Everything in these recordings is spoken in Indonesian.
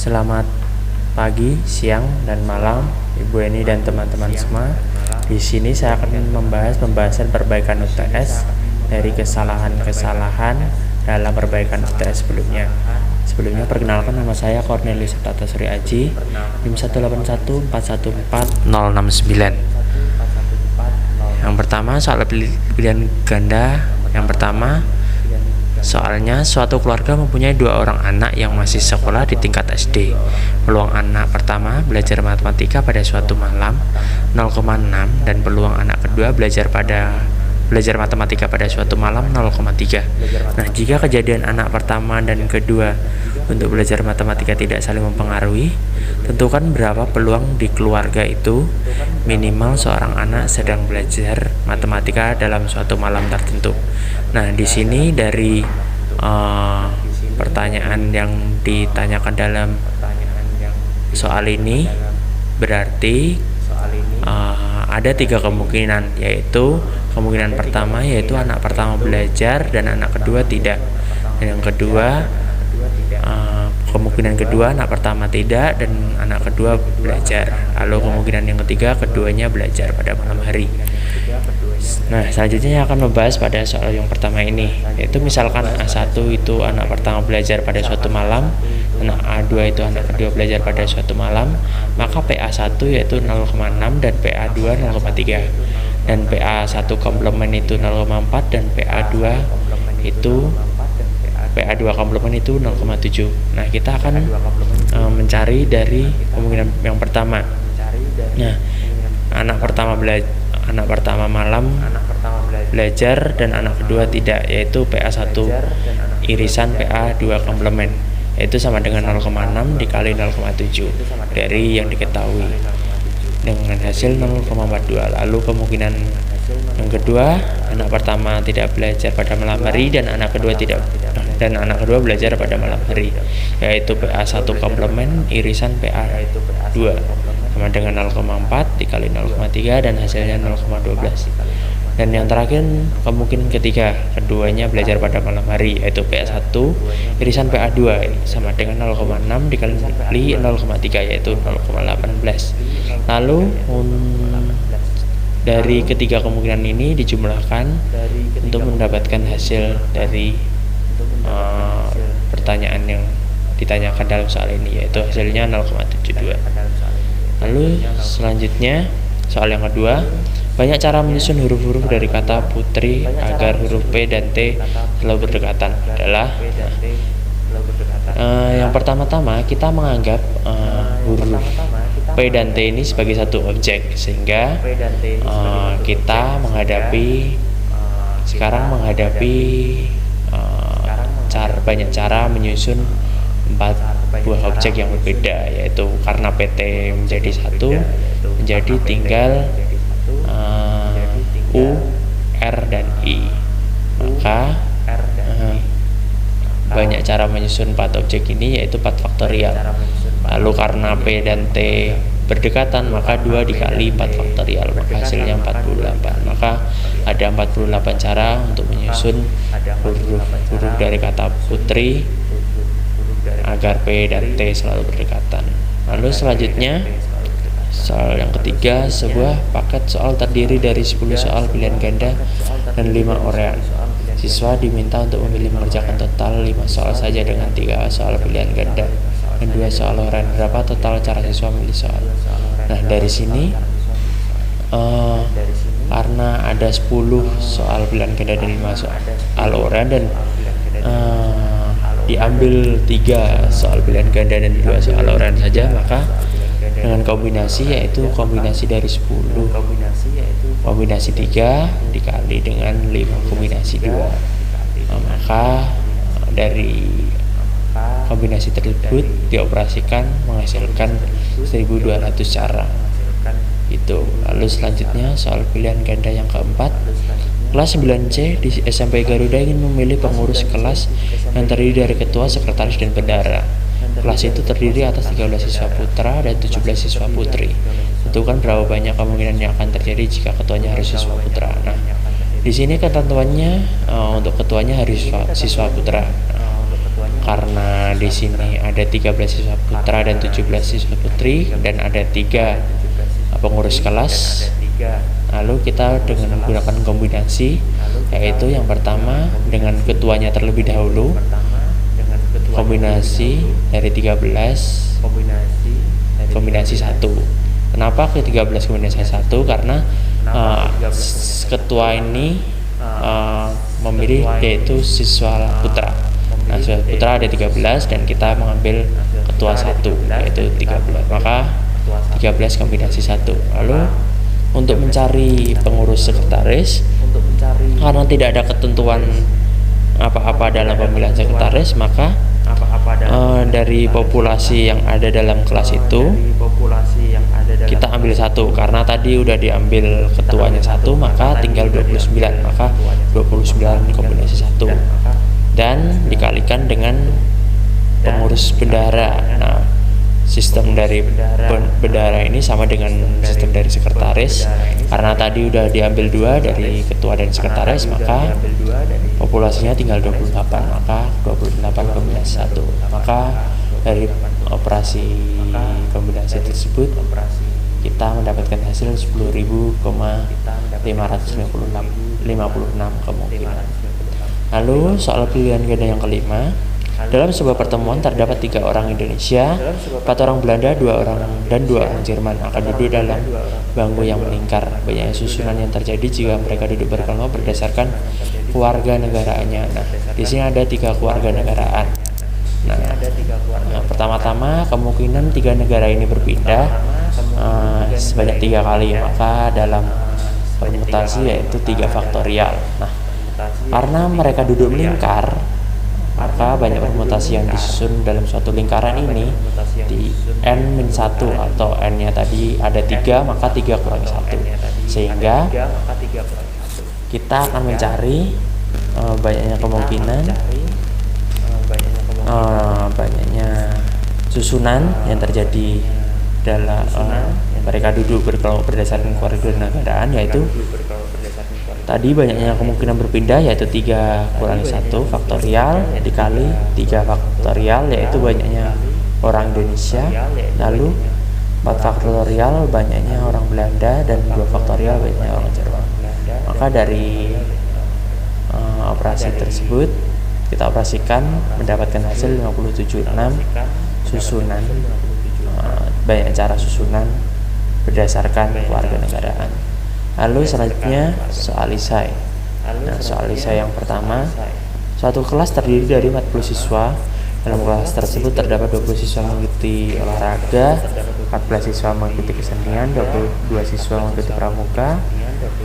Selamat pagi, siang, dan malam, Ibu Eni dan teman-teman semua. Di sini saya akan membahas pembahasan perbaikan UTS dari kesalahan-kesalahan dalam perbaikan UTS sebelumnya. Sebelumnya perkenalkan, nama saya Cornelius Tata Suri Aji, NIM 181414069. Yang pertama, soal pilihan ganda. Yang pertama, soalnya suatu keluarga mempunyai 2 orang anak yang masih sekolah di tingkat SD. Peluang anak pertama belajar matematika pada suatu malam 0,6 dan peluang anak kedua belajar matematika pada suatu malam 0,3. Nah, jika kejadian anak pertama dan kedua untuk belajar matematika tidak saling mempengaruhi, tentukan berapa peluang di keluarga itu minimal seorang anak sedang belajar matematika dalam suatu malam tertentu. Nah, di sini dari pertanyaan yang ditanyakan dalam soal ini berarti ada 3 kemungkinan, yaitu kemungkinan pertama yaitu anak pertama belajar dan anak kedua tidak. Dan yang kedua, kemungkinan kedua anak pertama tidak dan anak kedua belajar. Lalu kemungkinan yang ketiga, keduanya belajar pada malam hari. Nah, selanjutnya akan membahas pada soal yang pertama ini, yaitu misalkan A1 itu anak pertama belajar pada suatu malam, anak A2 itu anak kedua belajar pada suatu malam, maka PA1 yaitu 0,6 dan PA2 0,3. Dan PA1 komplement itu 0,4 dan PA2 komplement itu 0,7. Nah, kita akan mencari dari kemungkinan yang pertama. Nah, anak pertama malam belajar dan anak kedua tidak, yaitu PA1 irisan PA2 komplement, yaitu sama dengan 0,6 dikali 0,7 dari yang diketahui dengan hasil 0,42. Lalu kemungkinan yang kedua, anak pertama tidak belajar pada malam hari dan anak kedua belajar pada malam hari, yaitu PA1 komplement irisan PA2 sama dengan 0,4 dikali 0,3 dan hasilnya 0,12. Dan yang terakhir, kemungkinan ketiga, keduanya belajar pada malam hari, yaitu PA1 irisan PA2 sama dengan 0,6 dikali 0,3 yaitu 0,18. Lalu dari ketiga kemungkinan ini dijumlahkan untuk mendapatkan hasil dari pertanyaan yang ditanyakan dalam soal ini, yaitu hasilnya 0,72. Lalu selanjutnya soal yang kedua, banyak cara menyusun huruf-huruf dari kata putri agar huruf P dan T selalu berdekatan adalah yang pertama-tama kita menganggap huruf P dan T ini sebagai satu objek, sehingga kita menghadapi banyak cara menyusun 4 buah objek yang berbeda, yaitu karena PT menjadi 1 menjadi tinggal U, R, dan I, maka banyak cara menyusun 4 objek ini, yaitu 4 faktorial. Lalu karena P dan T berdekatan, maka 2 dikali 4 faktorial, maka hasilnya 48. Maka ada 48 cara untuk menyusun huruf dari kata putri agar P dan T selalu berdekatan. Lalu selanjutnya soal yang ketiga, sebuah paket soal terdiri dari 10 soal pilihan ganda dan 5 orean. Siswa diminta untuk mengerjakan total 5 soal saja dengan 3 soal pilihan ganda dan 2 soal orean. Berapa total cara siswa memilih soal? Nah, dari sini karena ada 10 soal pilihan ganda dan 5 soal orean dan diambil 3 soal pilihan ganda dan 2 soal orean saja, maka dengan kombinasi, yaitu kombinasi dari 10 kombinasi 3 dikali dengan 5 kombinasi 2, maka dari kombinasi tersebut dioperasikan menghasilkan 1200 cara itu. Lalu selanjutnya soal pilihan ganda yang keempat, kelas 9C di SMP Garuda ingin memilih pengurus kelas yang terdiri dari ketua, sekretaris, dan bendara. Kelas itu terdiri atas 13 siswa putra dan 17 siswa putri. Tentukan berapa banyak kemungkinan yang akan terjadi jika ketuanya harus siswa putra. Nah, di sini ketentuannya untuk ketuanya harus siswa putra. karena di sini ada 13 siswa putra dan 17 siswa putri dan ada 3 pengurus kelas. Lalu kita dengan menggunakan kombinasi, yaitu yang pertama dengan ketuanya terlebih dahulu, kombinasi dari 13 kombinasi 1. Kenapa ke 13 kombinasi 1? Karena ketua ini memilih yaitu siswa putra. Nah, siswa putra ada 13 dan kita mengambil ketua 1 yaitu 13. Maka 13 kombinasi 1. Lalu untuk mencari pengurus sekretaris, karena tidak ada ketentuan apa-apa dalam pemilihan sekretaris, maka dari populasi yang ada dalam kelas itu kita ambil 1. Karena tadi udah diambil ketuanya 1, maka tinggal 29. Maka 29 kombinasi 1 dan dikalikan dengan pengurus bendahara. Nah, sistem dari bendahara ini sama dengan sistem dari sekretaris. Karena tadi udah diambil 2 dari ketua dan sekretaris, maka populasinya tinggal 28. Maka 28 kombinasi 1. Maka dari operasi kombinasi tersebut kita mendapatkan hasil 10.556 kemungkinan. Lalu soal pilihan ganda yang kelima. Dalam sebuah pertemuan terdapat 3 orang Indonesia, 4 orang Belanda, 2 orang dan 2 orang Jerman akan duduk dalam bangku yang melingkar. Banyak susunan yang terjadi jika mereka duduk berkelompok berdasarkan keluarga negaraannya. Nah, di sini ada 3 keluarga negaraan. Nah, pertama-tama kemungkinan 3 negara ini berpindah sebanyak 3 kali, maka dalam permutasi yaitu 3 faktorial. Nah, karena mereka duduk melingkar, maka banyak permutasi yang disusun dalam suatu lingkaran ini di N-1 atau N-nya tadi ada 3, maka 3 kurangi 1. Sehingga kita akan mencari banyaknya kemungkinan banyaknya susunan yang terjadi dalam mereka duduk berkelompok berdasarkan keluarga negaraan, yaitu tadi banyaknya kemungkinan berpindah yaitu 3 kurangi 1 faktorial dikali 3 faktorial yaitu banyaknya orang Indonesia, lalu 4 faktorial banyaknya orang Belanda, dan 2 faktorial banyaknya orang Jerman. Maka dari operasi tersebut kita operasikan mendapatkan hasil 57,6 susunan, banyak cara susunan berdasarkan keluarga negaraan. Lalu selanjutnya soal isai. Nah, soal isai yang pertama, suatu kelas terdiri dari 40 siswa. Dalam kelas tersebut terdapat 20 siswa mengikuti olahraga, 14 siswa mengikuti kesenian, 22 siswa mengikuti pramuka,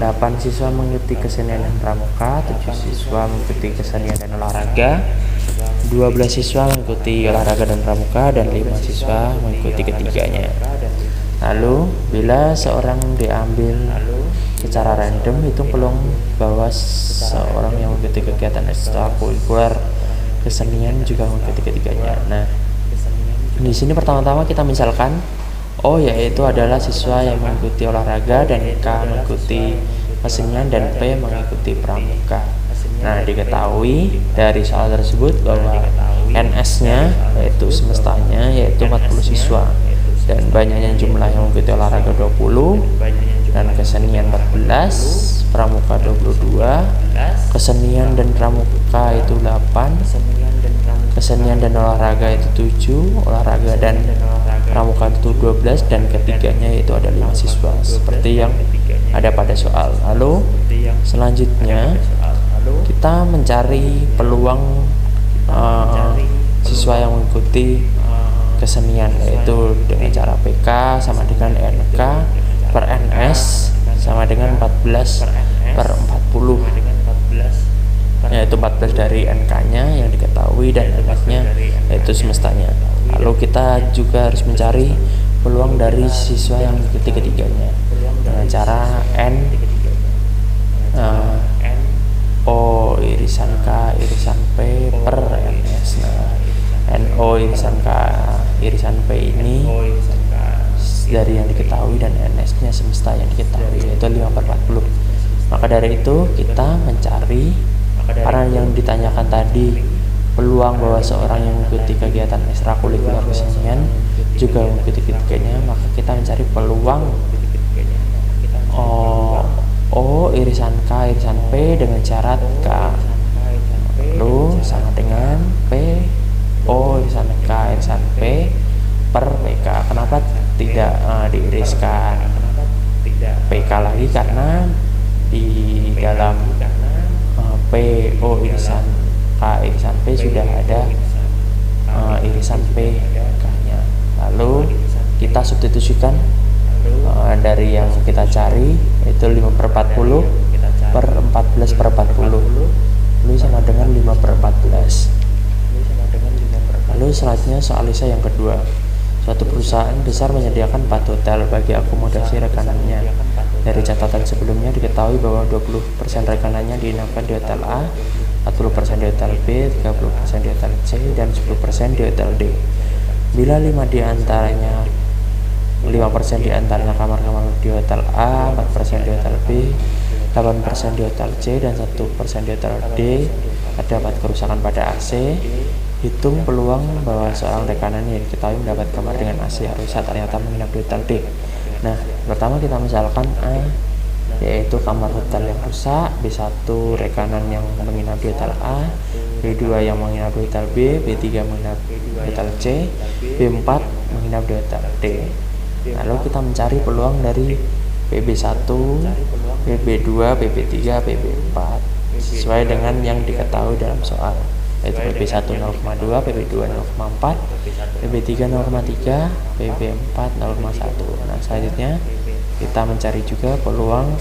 8 siswa mengikuti kesenian dan pramuka, 7 siswa mengikuti kesenian dan olahraga, 12 siswa mengikuti olahraga dan pramuka, dan 5 siswa mengikuti ketiganya. Lalu bila seorang diambil secara random, hitung peluang bahwa seorang yang mengikuti kegiatan ekstrakurikuler kesenian juga mengikuti ketiganya. Nah, di sini pertama-tama kita misalkan O yaitu adalah siswa yang mengikuti olahraga, dan K mengikuti kesenian, dan P mengikuti pramuka. Nah, diketahui dari soal tersebut bahwa NS-nya yaitu semestanya yaitu 40 siswa, dan banyaknya jumlah yang mengikuti olahraga 20, dan kesenian 14, pramuka 22, kesenian dan pramuka itu 8, kesenian dan olahraga itu 7, olahraga dan pramuka itu 12, dan ketiganya yaitu ada 5 siswa seperti yang ada pada soal. Lalu selanjutnya kita mencari peluang siswa yang mengikuti kesenian, yaitu dengan cara PK sama dengan NK per NS sama dengan 14 per 40, yaitu 14 dari NK-nya yang diketahui dan NS-nya yaitu semestanya. Lalu kita juga harus mencari peluang dari siswa yang mengikuti ketiganya dengan cara O irisan K irisan P per NS. Nah, NO irisan K irisan P ini dari yang diketahui dan NS-nya semesta yang diketahui yaitu 5/40. Maka dari itu kita mencari, karena yang ditanyakan tadi peluang bahwa seorang yang mengikuti kegiatan ekstrakurikuler kesenian juga mengikuti ketiganya, maka kita mencari peluang O irisan K irisan P dengan syarat K lalu sama dengan P O irisan K irisan P per PK. Kenapa tidak diiriskan PK lagi? Karena di dalam P O irisan K irisan P sudah ada irisan P K-nya. Lalu kita substitusikan dari yang kita cari itu 5/40 per 14/40 lalu sama dengan 5/14. Lalu selanjutnya soal lisa yang kedua. Suatu perusahaan besar menyediakan 4 hotel bagi akomodasi rekanannya. Dari catatan sebelumnya diketahui bahwa 20% rekanannya diinapkan di hotel A, 40% di hotel B, 30% di hotel C, dan 10% di hotel D. Bila 5% di antaranya kamar-kamar di hotel A, 4% di hotel B, 8% di hotel C, dan 1% di hotel D terdapat kerusakan pada AC, hitung peluang bahwa seorang rekanan yang diketahui mendapat kamar dengan AC yang rusak ternyata menginap di hotel D. Nah, pertama kita misalkan A, yaitu kamar hotel yang rusak, B1 rekanan yang menginap di hotel A, B2 yang menginap di hotel B, B3 menginap di hotel C, B4 menginap di hotel D. Lalu kita mencari peluang dari PB1, PB2, PB3, PB4 sesuai dengan yang diketahui dalam soal, yaitu PB1 0,2, PB2 0,4, PB3 0,3, PB4 0,1. Nah, selanjutnya kita mencari juga peluang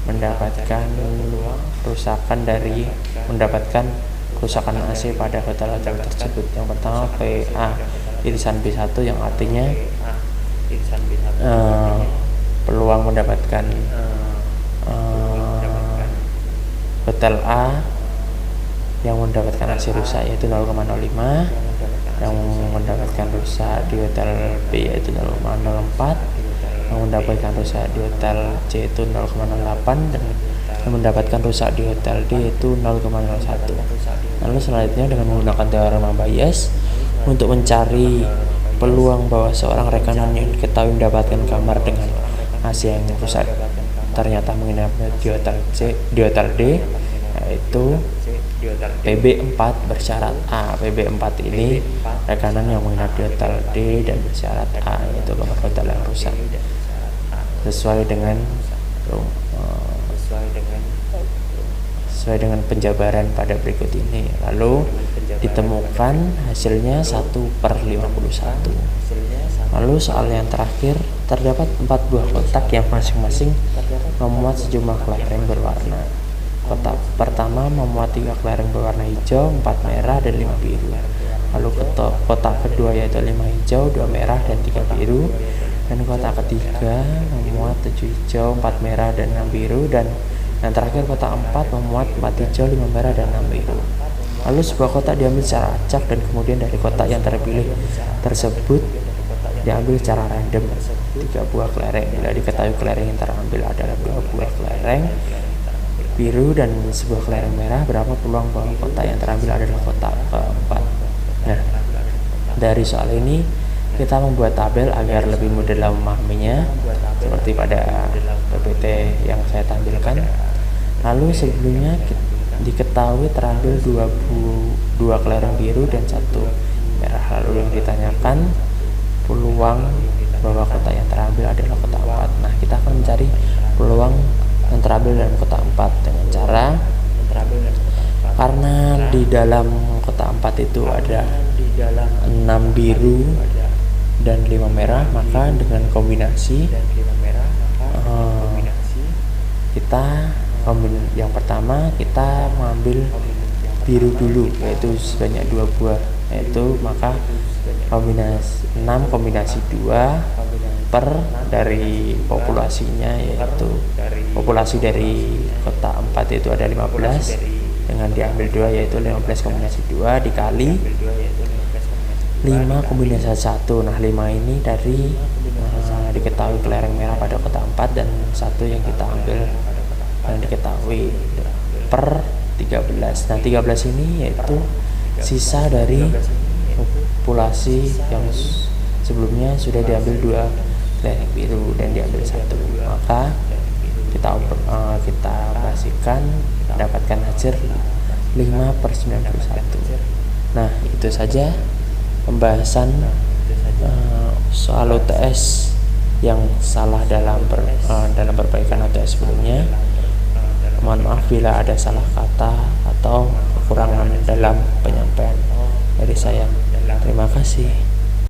mendapatkan kerusakan AC pada hotel-hotel tersebut. Yang pertama PA irisan B1 yang artinya peluang mendapatkan hotel A yang mendapatkan AC rusak yaitu 0,05, yang mendapatkan rusak di hotel B yaitu 0,04, yang mendapatkan rusak di hotel C itu 0,08, dan yang mendapatkan rusak di hotel D itu 0,01. Lalu selanjutnya dengan menggunakan teorema Bayes untuk mencari peluang bahwa seorang rekanan yang diketahui mendapatkan kamar dengan AC yang rusak ternyata menginap di hotel D, yaitu PB4 bersyarat A. PB4 ini rekanan yang menginap di hotel D dan bersyarat A, yaitu kamar hotel yang rusak sesuai dengan penjabaran pada berikut ini. Lalu ditemukan hasilnya 1/51. Lalu soal yang terakhir, terdapat 4 buah kotak yang masing-masing memuat sejumlah kelereng berwarna. Kotak pertama memuat 3 kelereng berwarna hijau, 4 merah, dan 5 biru. Lalu kotak kedua yaitu 5 hijau, 2 merah, dan 3 biru. Dan kotak ketiga memuat 7 hijau, 4 merah, dan 6 biru. Dan yang terakhir kotak 4 memuat 4 hijau, 5 merah, dan 6 biru. Lalu sebuah kotak diambil secara acak dan kemudian dari kotak yang terpilih tersebut diambil secara random 3 buah kelereng. Bila diketahui kelereng yang terambil adalah 2 buah kelereng biru dan sebuah kelereng merah, berapa peluang bahwa kotak yang terambil adalah kotak keempat? Nah, dari soal ini kita membuat tabel agar lebih mudah dalam memahaminya seperti pada PPT yang saya tampilkan. Lalu sebelumnya diketahui terambil 2 kelereng biru dan 1 merah. Lalu yang ditanyakan peluang bahwa kotak yang terambil adalah kotak 4. Nah, kita akan mencari peluang yang terambil dalam kotak 4 dengan cara, karena di dalam kotak 4 itu ada 6 biru dan 5 merah, maka dengan kombinasi yang pertama kita mengambil biru dulu, yaitu sebanyak 2 buah, yaitu maka kombinasi 6 kombinasi 2 per dari populasinya, yaitu populasi dari kotak 4 itu ada 15 dengan diambil 2 yaitu 15 kombinasi 2 dikali 5 kombinasi 1. Nah, 5 ini dari diketahui kelereng merah pada kotak 4 dan 1 yang kita ambil yang diketahui per 13. Nah, 13 ini yaitu sisa dari populasi yang sebelumnya sudah diambil 2 yang biru dan diambil 1, maka kita operasikan mendapatkan hasil 5/91. Nah, itu saja pembahasan soal UTS yang salah dalam perbaikan UTS sebelumnya. Mohon maaf bila ada salah kata atau kekurangan dalam penyampaian dari saya. Terima kasih.